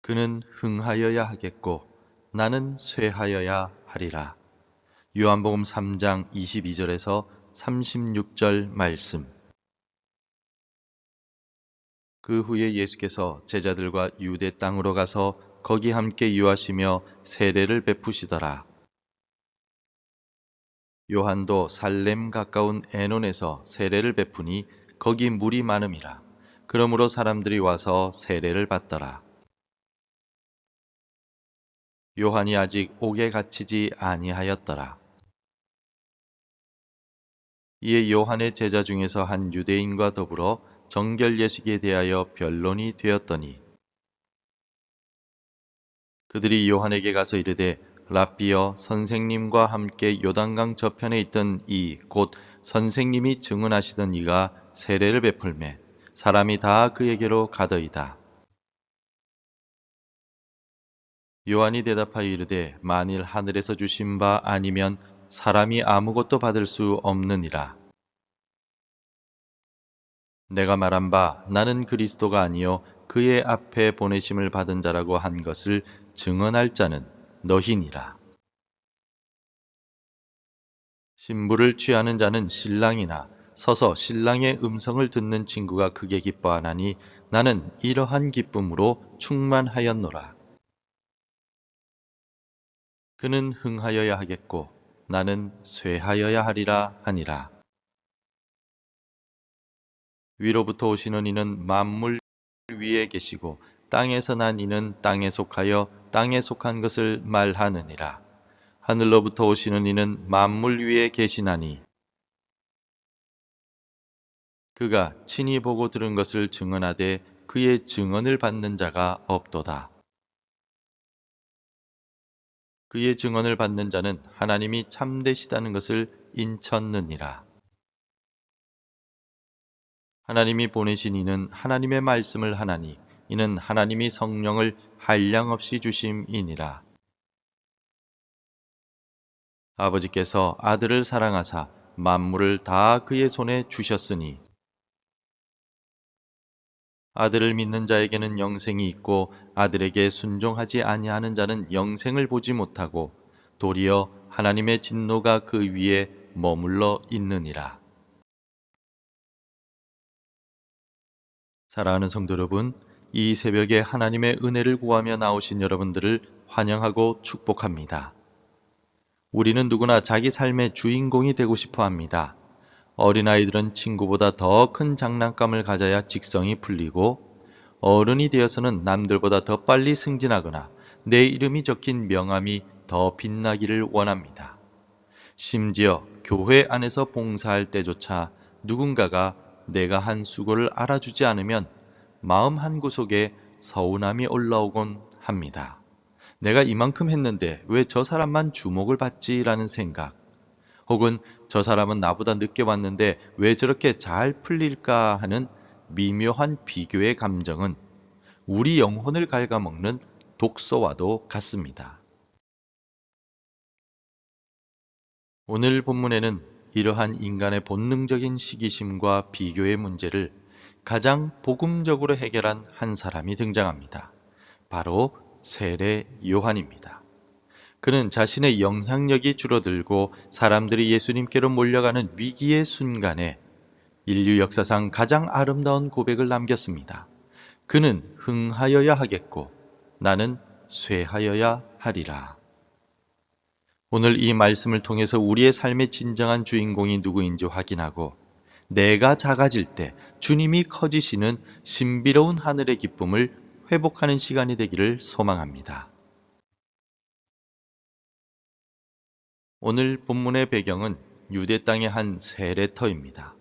그는 흥하여야 하겠고 나는 쇠하여야 하리라. 요한복음 3장 22절에서 36절 말씀. 그 후에 예수께서 제자들과 유대 땅으로 가서 거기 함께 유하시며 세례를 베푸시더라. 요한도 살렘 가까운 에논에서 세례를 베푸니 거기 물이 많음이라. 그러므로 사람들이 와서 세례를 받더라. 요한이 아직 옥에 갇히지 아니하였더라. 이에 요한의 제자 중에서 한 유대인과 더불어 정결 예식에 대하여 변론이 되었더니 그들이 요한에게 가서 이르되 랍비여 선생님과 함께 요단강 저편에 있던 이 곧 선생님이 증언하시던 이가 세례를 베풀매 사람이 다 그에게로 가더이다. 요한이 대답하여 이르되 만일 하늘에서 주신 바 아니면 사람이 아무것도 받을 수 없느니라. 내가 말한 바 나는 그리스도가 아니요 그의 앞에 보내심을 받은 자라고 한 것을 증언할 자는 너희니라. 신부를 취하는 자는 신랑이나 서서 신랑의 음성을 듣는 친구가 크게 기뻐하나니 나는 이러한 기쁨으로 충만하였노라. 그는 흥하여야 하겠고 나는 쇠하여야 하리라 하니라. 위로부터 오시는 이는 만물 위에 계시고 땅에서 난 이는 땅에 속하여 땅에 속한 것을 말하느니라. 하늘로부터 오시는 이는 만물 위에 계시나니 그가 친히 보고 들은 것을 증언하되 그의 증언을 받는 자가 없도다. 그의 증언을 받는 자는 하나님이 참되시다는 것을 인쳤느니라. 하나님이 보내신 이는 하나님의 말씀을 하나니 이는 하나님이 성령을 한량없이 주심이니라. 아버지께서 아들을 사랑하사 만물을 다 그의 손에 주셨으니 아들을 믿는 자에게는 영생이 있고 아들에게 순종하지 아니하는 자는 영생을 보지 못하고 도리어 하나님의 진노가 그 위에 머물러 있느니라. 사랑하는 성도 여러분, 이 새벽에 하나님의 은혜를 구하며 나오신 여러분들을 환영하고 축복합니다. 우리는 누구나 자기 삶의 주인공이 되고 싶어 합니다. 어린아이들은 친구보다 더 큰 장난감을 가져야 직성이 풀리고 어른이 되어서는 남들보다 더 빨리 승진하거나 내 이름이 적힌 명함이 더 빛나기를 원합니다. 심지어 교회 안에서 봉사할 때조차 누군가가 내가 한 수고를 알아주지 않으면 마음 한구석에 서운함이 올라오곤 합니다. 내가 이만큼 했는데 왜 저 사람만 주목을 받지라는 생각, 혹은 저 사람은 나보다 늦게 왔는데 왜 저렇게 잘 풀릴까 하는 미묘한 비교의 감정은 우리 영혼을 갉아먹는 독소와도 같습니다. 오늘 본문에는 이러한 인간의 본능적인 시기심과 비교의 문제를 가장 복음적으로 해결한 한 사람이 등장합니다. 바로 세례 요한입니다. 그는 자신의 영향력이 줄어들고 사람들이 예수님께로 몰려가는 위기의 순간에 인류 역사상 가장 아름다운 고백을 남겼습니다. 그는 흥하여야 하겠고 나는 쇠하여야 하리라. 오늘 이 말씀을 통해서 우리의 삶의 진정한 주인공이 누구인지 확인하고 내가 작아질 때 주님이 커지시는 신비로운 하늘의 기쁨을 회복하는 시간이 되기를 소망합니다. 오늘 본문의 배경은 유대 땅의 한 세례터입니다.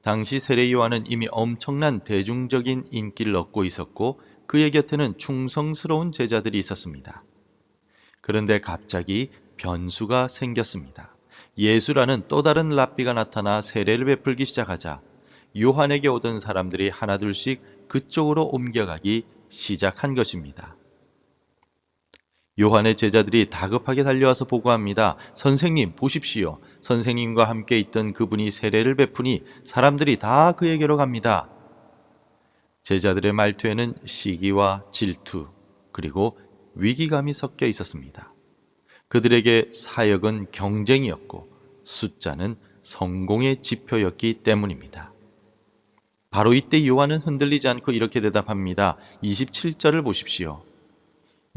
당시 세례 요한은 이미 엄청난 대중적인 인기를 얻고 있었고 그의 곁에는 충성스러운 제자들이 있었습니다. 그런데 갑자기 변수가 생겼습니다. 예수라는 또 다른 랍비가 나타나 세례를 베풀기 시작하자 요한에게 오던 사람들이 하나둘씩 그쪽으로 옮겨가기 시작한 것입니다. 요한의 제자들이 다급하게 달려와서 보고합니다. 선생님, 보십시오. 선생님과 함께 있던 그분이 세례를 베푸니 사람들이 다 그에게로 갑니다. 제자들의 말투에는 시기와 질투, 그리고 위기감이 섞여 있었습니다. 그들에게 사역은 경쟁이었고 숫자는 성공의 지표였기 때문입니다. 바로 이때 요한은 흔들리지 않고 이렇게 대답합니다. 27절을 보십시오.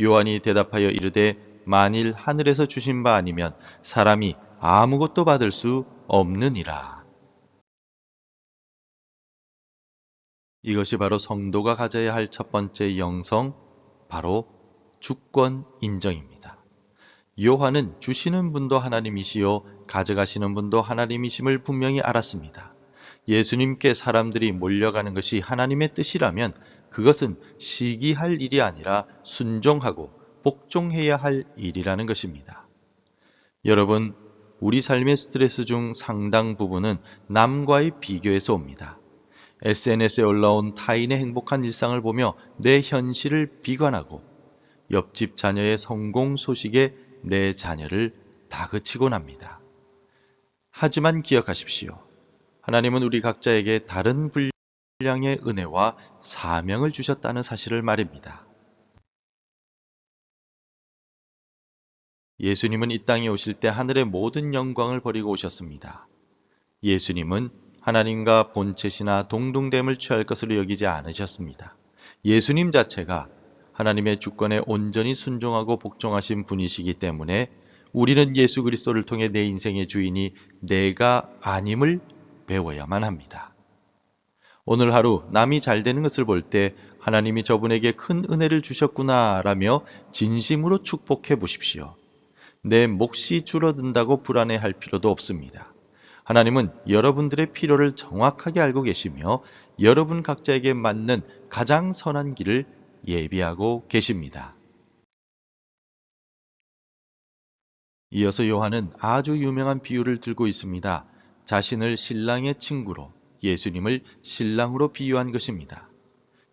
요한이 대답하여 이르되 만일 하늘에서 주신 바 아니면 사람이 아무것도 받을 수 없느니라. 이것이 바로 성도가 가져야 할 첫 번째 영성, 바로 주권 인정입니다. 요한은 주시는 분도 하나님이시요 가져가시는 분도 하나님이심을 분명히 알았습니다. 예수님께 사람들이 몰려가는 것이 하나님의 뜻이라면 그것은 시기할 일이 아니라 순종하고 복종해야 할 일이라는 것입니다. 여러분, 우리 삶의 스트레스 중 상당 부분은 남과의 비교에서 옵니다. SNS에 올라온 타인의 행복한 일상을 보며 내 현실을 비관하고 옆집 자녀의 성공 소식에 내 자녀를 다그치곤 합니다. 하지만 기억하십시오. 하나님은 우리 각자에게 다른 분량의 은혜와 사명을 주셨다는 사실을 말입니다. 예수님은 이 땅에 오실 때 하늘의 모든 영광을 버리고 오셨습니다. 예수님은 하나님과 본체시나 동등됨을 취할 것으로 여기지 않으셨습니다. 예수님 자체가 하나님의 주권에 온전히 순종하고 복종하신 분이시기 때문에 우리는 예수 그리스도를 통해 내 인생의 주인이 내가 아님을 배워야만 합니다. 오늘 하루 남이 잘 되는 것을 볼 때 하나님이 저분에게 큰 은혜를 주셨구나 라며 진심으로 축복해 보십시오. 내 몫이 줄어든다고 불안해할 필요도 없습니다. 하나님은 여러분들의 필요를 정확하게 알고 계시며 여러분 각자에게 맞는 가장 선한 길을 예비하고 계십니다. 이어서 요한은 아주 유명한 비유를 들고 있습니다. 자신을 신랑의 친구로, 예수님을 신랑으로 비유한 것입니다.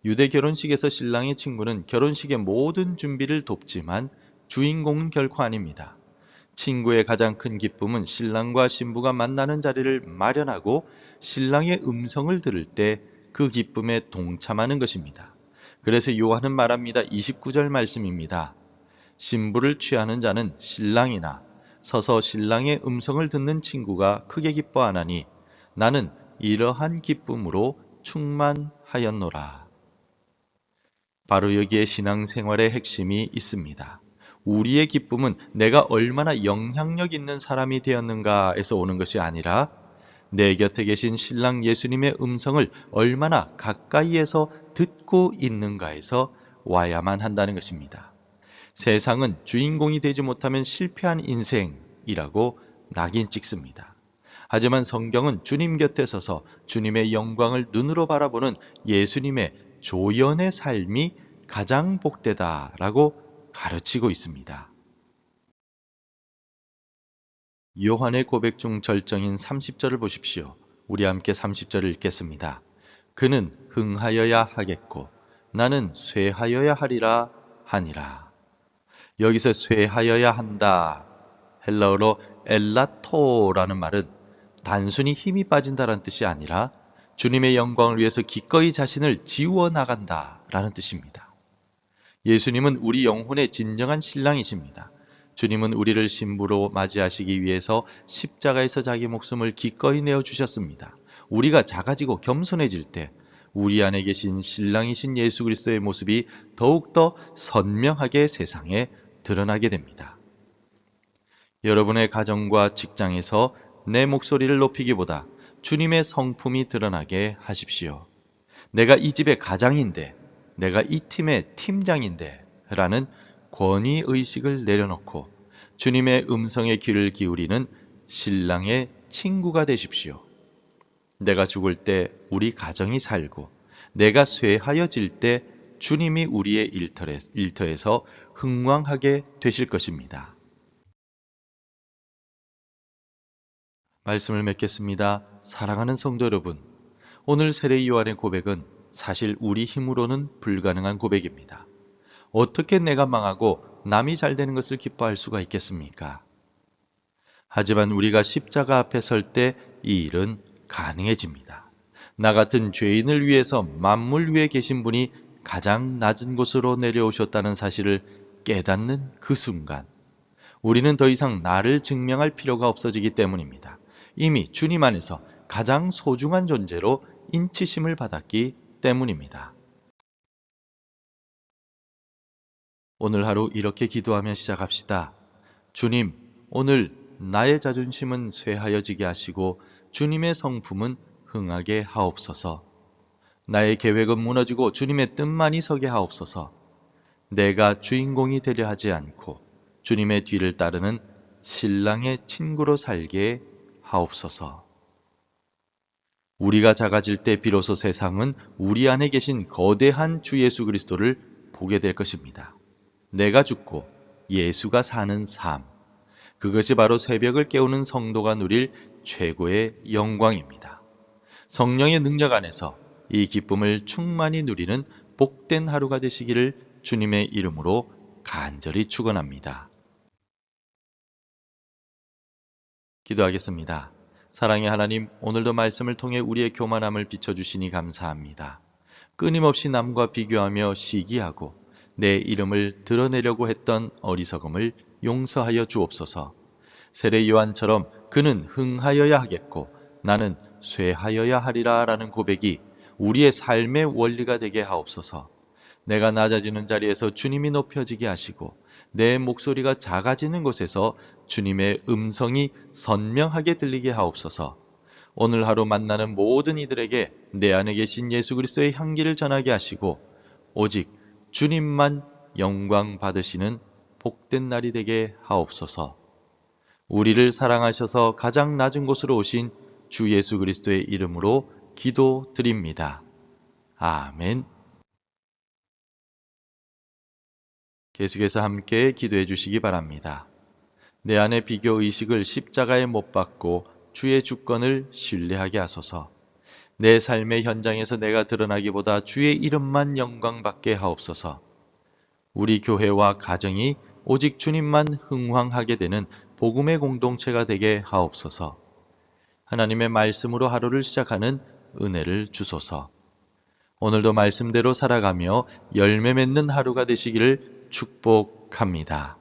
유대 결혼식에서 신랑의 친구는 결혼식의 모든 준비를 돕지만 주인공은 결코 아닙니다. 친구의 가장 큰 기쁨은 신랑과 신부가 만나는 자리를 마련하고 신랑의 음성을 들을 때 그 기쁨에 동참하는 것입니다. 그래서 요한은 말합니다. 29절 말씀입니다. 신부를 취하는 자는 신랑이나 서서 신랑의 음성을 듣는 친구가 크게 기뻐하나니 나는 이러한 기쁨으로 충만하였노라. 바로 여기에 신앙생활의 핵심이 있습니다. 우리의 기쁨은 내가 얼마나 영향력 있는 사람이 되었는가에서 오는 것이 아니라 내 곁에 계신 신랑 예수님의 음성을 얼마나 가까이에서 듣고 있는가에서 와야만 한다는 것입니다. 세상은 주인공이 되지 못하면 실패한 인생이라고 낙인 찍습니다. 하지만 성경은 주님 곁에 서서 주님의 영광을 눈으로 바라보는 예수님의 조연의 삶이 가장 복되다라고 가르치고 있습니다. 요한의 고백 중 절정인 30절을 보십시오. 우리 함께 30절을 읽겠습니다. 그는 흥하여야 하겠고 나는 쇠하여야 하리라 하니라. 여기서 쇠하여야 한다. 헬라어로 엘라토라는 말은 단순히 힘이 빠진다라는 뜻이 아니라 주님의 영광을 위해서 기꺼이 자신을 지워 나간다라는 뜻입니다. 예수님은 우리 영혼의 진정한 신랑이십니다. 주님은 우리를 신부로 맞이하시기 위해서 십자가에서 자기 목숨을 기꺼이 내어주셨습니다. 우리가 작아지고 겸손해질 때 우리 안에 계신 신랑이신 예수 그리스도의 모습이 더욱더 선명하게 세상에 드러나게 됩니다. 여러분의 가정과 직장에서 내 목소리를 높이기보다 주님의 성품이 드러나게 하십시오. 내가 이 집의 가장인데, 내가 이 팀의 팀장인데 라는 권위의식을 내려놓고 주님의 음성에 귀를 기울이는 신랑의 친구가 되십시오. 내가 죽을 때 우리 가정이 살고 내가 쇠하여질 때 주님이 우리의 일터에서 흥왕하게 되실 것입니다. 말씀을 맺겠습니다. 사랑하는 성도 여러분, 오늘 세례 요한의 고백은 사실 우리 힘으로는 불가능한 고백입니다. 어떻게 내가 망하고 남이 잘 되는 것을 기뻐할 수가 있겠습니까? 하지만 우리가 십자가 앞에 설 때 이 일은 가능해집니다. 나 같은 죄인을 위해서 만물 위에 계신 분이 가장 낮은 곳으로 내려오셨다는 사실을 깨닫는 그 순간, 우리는 더 이상 나를 증명할 필요가 없어지기 때문입니다. 이미 주님 안에서 가장 소중한 존재로 인치심을 받았기 때문입니다. 오늘 하루 이렇게 기도하며 시작합시다. 주님, 오늘 나의 자존심은 쇠하여지게 하시고 주님의 성품은 흥하게 하옵소서. 나의 계획은 무너지고 주님의 뜻만이 서게 하옵소서. 내가 주인공이 되려 하지 않고 주님의 뒤를 따르는 신랑의 친구로 살게 하옵소서. 우리가 작아질 때 비로소 세상은 우리 안에 계신 거대한 주 예수 그리스도를 보게 될 것입니다. 내가 죽고 예수가 사는 삶. 그것이 바로 새벽을 깨우는 성도가 누릴 최고의 영광입니다. 성령의 능력 안에서 이 기쁨을 충만히 누리는 복된 하루가 되시기를 주님의 이름으로 간절히 축원합니다. 기도하겠습니다. 사랑의 하나님, 오늘도 말씀을 통해 우리의 교만함을 비춰주시니 감사합니다. 끊임없이 남과 비교하며 시기하고 내 이름을 드러내려고 했던 어리석음을 용서하여 주옵소서. 세례 요한처럼 그는 흥하여야 하겠고 나는 쇠하여야 하리라 라는 고백이 우리의 삶의 원리가 되게 하옵소서. 내가 낮아지는 자리에서 주님이 높여지게 하시고 내 목소리가 작아지는 곳에서 주님의 음성이 선명하게 들리게 하옵소서. 오늘 하루 만나는 모든 이들에게 내 안에 계신 예수 그리스도의 향기를 전하게 하시고 오직 주님만 영광 받으시는 복된 날이 되게 하옵소서. 우리를 사랑하셔서 가장 낮은 곳으로 오신 주 예수 그리스도의 이름으로 기도드립니다. 아멘. 계속해서 함께 기도해 주시기 바랍니다. 내 안의 비교의식을 십자가에 못 박고 주의 주권을 신뢰하게 하소서. 내 삶의 현장에서 내가 드러나기보다 주의 이름만 영광받게 하옵소서. 우리 교회와 가정이 오직 주님만 흥황하게 되는 복음의 공동체가 되게 하옵소서. 하나님의 말씀으로 하루를 시작하는 은혜를 주소서. 오늘도 말씀대로 살아가며 열매 맺는 하루가 되시기를 축복합니다.